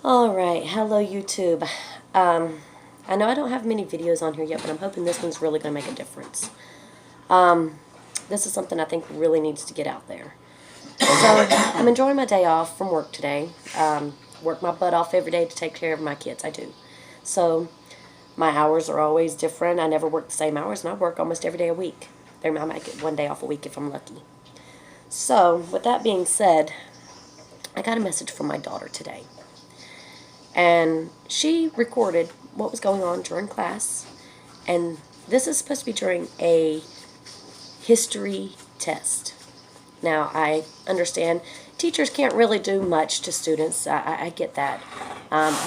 Alright, hello YouTube. I know I don't have many videos on here yet, but I'm hoping this one's really going to make a difference. This is something I think really needs to get out there. So, I'm enjoying my day off from work today. Work my butt off every day to take care of my kids, I do. So, my hours are always different. I never work the same hours, and I work almost every day a week. I might get one day off a week if I'm lucky. So, with that being said, I got a message from my daughter today. And she recorded what was going on during class. And this is supposed to be during a history test. Now, I understand teachers can't really do much to students. I get that.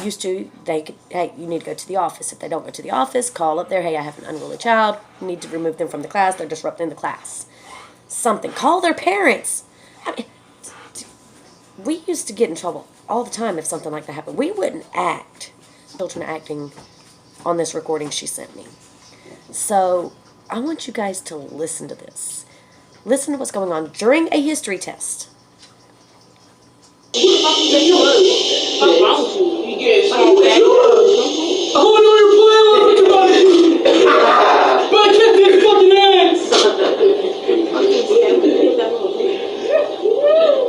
Used to, they could, hey, you need to go to the office. If they don't go to the office, call up there, hey, I have an unruly child. You need to remove them from the class. They're disrupting the class. Something. Call their parents. I mean, we used to get in trouble all the time if something like that happened. We wouldn't act. Children acting on this recording she sent me. So, I want you guys to listen to this. Listen to what's going on during a history test.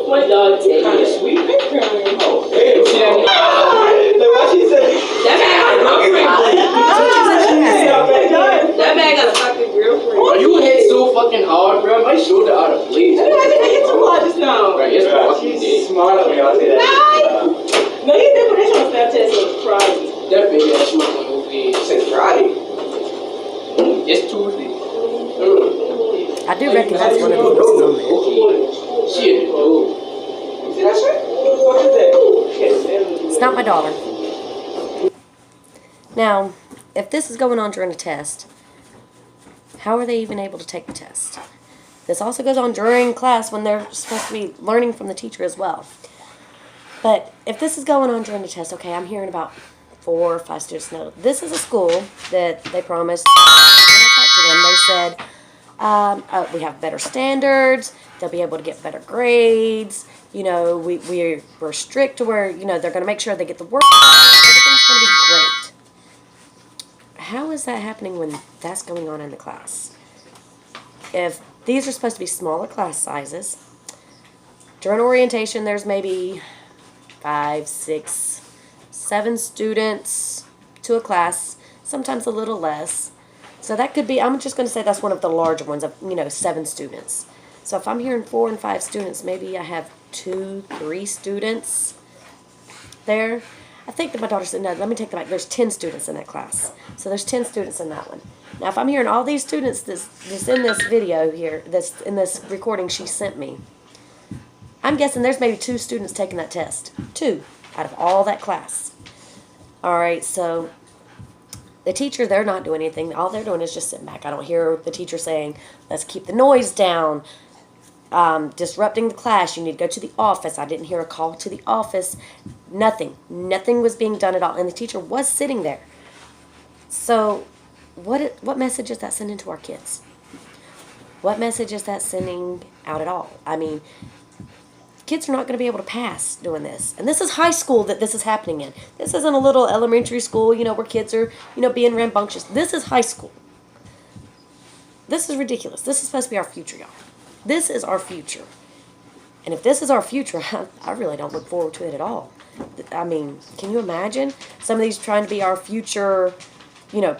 My dog takes kind of sweet picture. Oh, damn. What she said? That man got a fucking girlfriend. Bro, you hit so fucking hard, bro. My shoulder out of place. I didn't hit too hard just now. Right, it's fucking smart of me. I'll say that. No, you did put that shit on Snapchat on Friday. That big ass shoe on the movie since Friday. It's Tuesday. I do recognize one of the books on there. Shit, oh. See that shit? What is that? It's not my daughter. Now, if this is going on during a test, how are they even able to take the test? This also goes on during class when they're supposed to be learning from the teacher as well. But if this is going on during the test, okay, I'm hearing about 4 or 5 students. No, this is a school that they promised. When I talked to them, they said, we have better standards, they'll be able to get better grades, you know, we're strict to where, you know, they're going to make sure they get the work, everything's going to be great. How is that happening when that's going on in the class? If these are supposed to be smaller class sizes, during orientation there's maybe 5, 6, 7 students to a class, sometimes a little less. So that could be, I'm just going to say that's one of the larger ones of, 7 students. So if I'm hearing 4 and 5 students, maybe I have 2, 3 students there. I think that my daughter said, no, let me take that back. There's 10 students in that class. So there's 10 students in that one. Now if I'm hearing all these students that's in this video here, that's in this recording she sent me, I'm guessing there's maybe 2 students taking that test. 2 out of all that class. Alright, so the teacher, they're not doing anything. All they're doing is just sitting back. I don't hear the teacher saying, let's keep the noise down, disrupting the class, you need to go to the office. I didn't hear a call to the office. Nothing. Nothing was being done at all. And the teacher was sitting there. So what message is that sending to our kids? What message is that sending out at all? I mean, kids are not going to be able to pass doing this. And this is high school that this is happening in. This isn't a little elementary school, where kids are, being rambunctious. This is high school. This is ridiculous. This is supposed to be our future, y'all. This is our future. And if this is our future, I really don't look forward to it at all. I mean, can you imagine some of these trying to be our future,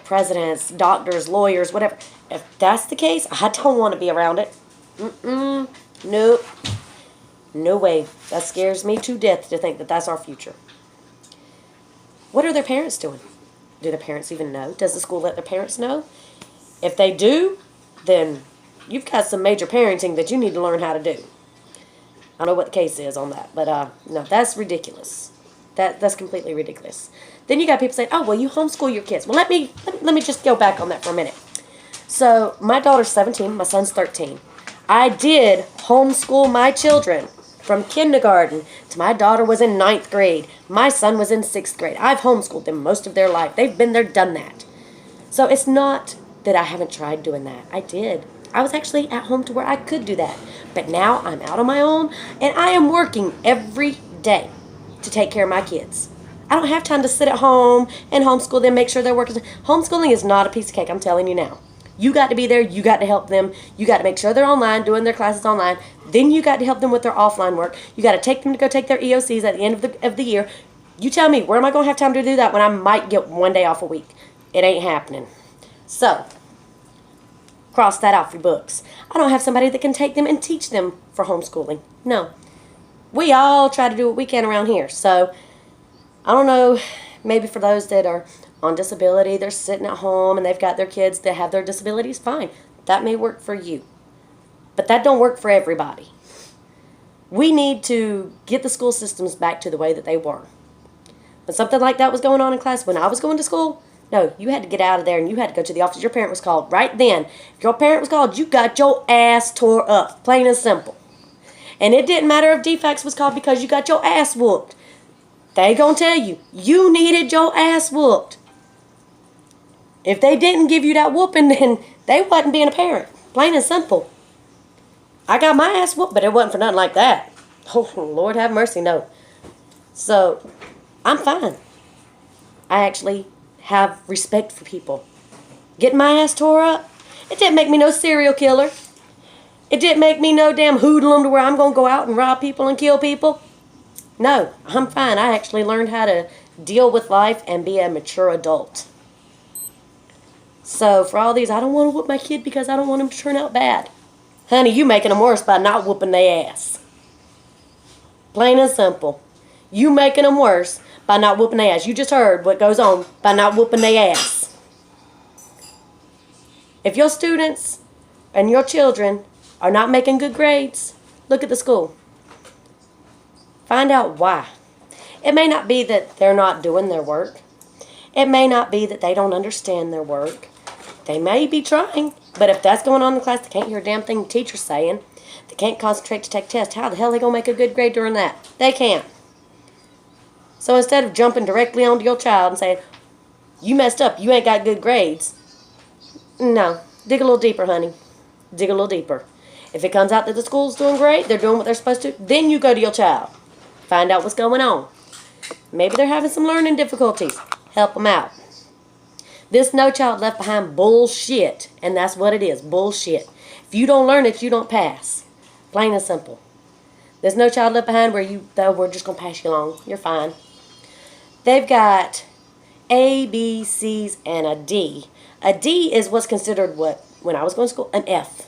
presidents, doctors, lawyers, whatever. If that's the case, I don't want to be around it. Nope. No way. That scares me to death to think that that's our future. What are their parents doing? Do the parents even know? Does the school let their parents know? If they do, then you've got some major parenting that you need to learn how to do. I don't know what the case is on that, but no, that's ridiculous. That's completely ridiculous. Then you got people saying, oh, well, you homeschool your kids. Well, let me just go back on that for a minute. So my daughter's 17, my son's 13. I did homeschool my children from kindergarten to my daughter was in 9th grade. My son was in 6th grade. I've homeschooled them most of their life. They've been there, done that. So it's not that I haven't tried doing that. I did. I was actually at home to where I could do that. But now I'm out on my own, and I am working every day to take care of my kids. I don't have time to sit at home and homeschool them, make sure they're working. Homeschooling is not a piece of cake, I'm telling you now. You got to be there. You got to help them. You got to make sure they're online, doing their classes online. Then you got to help them with their offline work. You got to take them to go take their EOCs at the end of the year. You tell me, where am I going to have time to do that when I might get one day off a week? It ain't happening. So, cross that off your books. I don't have somebody that can take them and teach them for homeschooling. No. We all try to do what we can around here. So, I don't know, maybe for those that are on disability, they're sitting at home and they've got their kids that have their disabilities, fine. That may work for you. But that don't work for everybody. We need to get the school systems back to the way that they were. When something like that was going on in class, when I was going to school, no, you had to get out of there and you had to go to the office. Your parent was called right then. If your parent was called, you got your ass tore up, plain and simple. And it didn't matter if defects was called because you got your ass whooped. They gonna tell you, you needed your ass whooped. If they didn't give you that whooping, then they wasn't being a parent. Plain and simple. I got my ass whooped, but it wasn't for nothing like that. Oh, Lord have mercy, no. So, I'm fine. I actually have respect for people. Getting my ass tore up, it didn't make me no serial killer. It didn't make me no damn hoodlum to where I'm going to go out and rob people and kill people. No, I'm fine. I actually learned how to deal with life and be a mature adult. So, for all these, I don't want to whoop my kid because I don't want him to turn out bad. Honey, you making them worse by not whooping their ass. Plain and simple. You making them worse by not whooping their ass. You just heard what goes on by not whooping their ass. If your students and your children are not making good grades, look at the school. Find out why. It may not be that they're not doing their work. It may not be that they don't understand their work. They may be trying, but if that's going on in the class, they can't hear a damn thing the teacher's saying. They can't concentrate to take tests. How the hell are they going to make a good grade during that? They can't. So instead of jumping directly onto your child and saying, you messed up, you ain't got good grades. No. Dig a little deeper, honey. Dig a little deeper. If it comes out that the school's doing great, they're doing what they're supposed to, then you go to your child. Find out what's going on. Maybe they're having some learning difficulties. Help them out. This No Child Left Behind bullshit, and that's what it is, bullshit. If you don't learn it, you don't pass. Plain and simple. There's No Child Left Behind where we're just going to pass you along. You're fine. They've got A, B, C's, and a D. A D is what's considered what, when I was going to school, an F.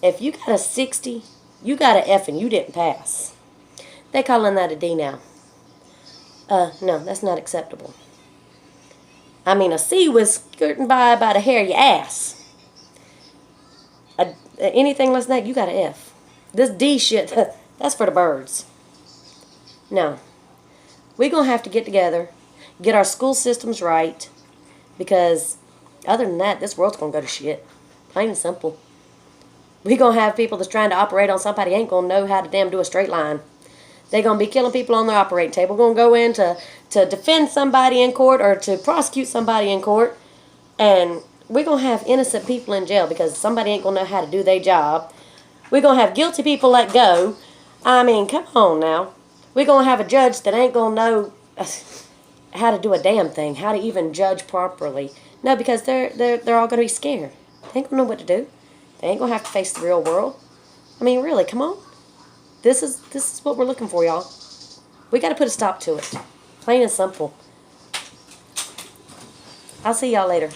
If you got a 60, you got an F and you didn't pass. They're calling that a D now. No, that's not acceptable. I mean, a C was skirting by the hair of your ass. Anything less than that, you got an F. This D shit, that's for the birds. No. We're going to have to get together, get our school systems right, because other than that, this world's going to go to shit. Plain and simple. We're going to have people that's trying to operate on somebody ain't going to know how to damn do a straight line. They're going to be killing people on their operating table. We're going to go in to defend somebody in court or to prosecute somebody in court. And we're going to have innocent people in jail because somebody ain't going to know how to do their job. We're going to have guilty people let go. I mean, come on now. We're going to have a judge that ain't going to know how to do a damn thing, how to even judge properly. No, because they're all going to be scared. They ain't going to know what to do. They ain't going to have to face the real world. I mean, really, come on. This is what we're looking for, y'all. We got to put a stop to it. Plain and simple. I'll see y'all later.